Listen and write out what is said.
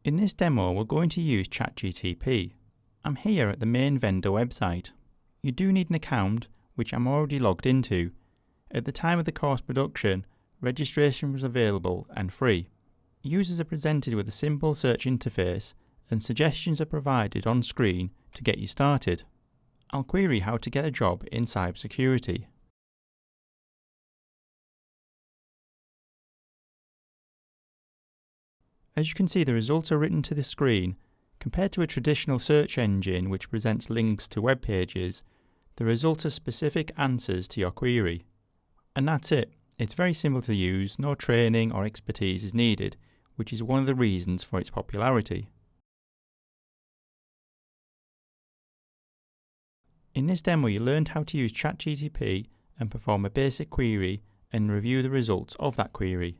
In this demo, we're going to use ChatGPT. I'm here at the main vendor website. You do need an account, which I'm already logged into. At the time of the course production, registration was available and free. Users are presented with a simple search interface and suggestions are provided on screen to get you started. I'll query how to get a job in cybersecurity. As you can see, the results are written to the screen. Compared to a traditional search engine which presents links to web pages, the results are specific answers to your query. And that's it. It's very simple to use, no training or expertise is needed, which is one of the reasons for its popularity. In this demo, you learned how to use ChatGPT and perform a basic query and review the results of that query.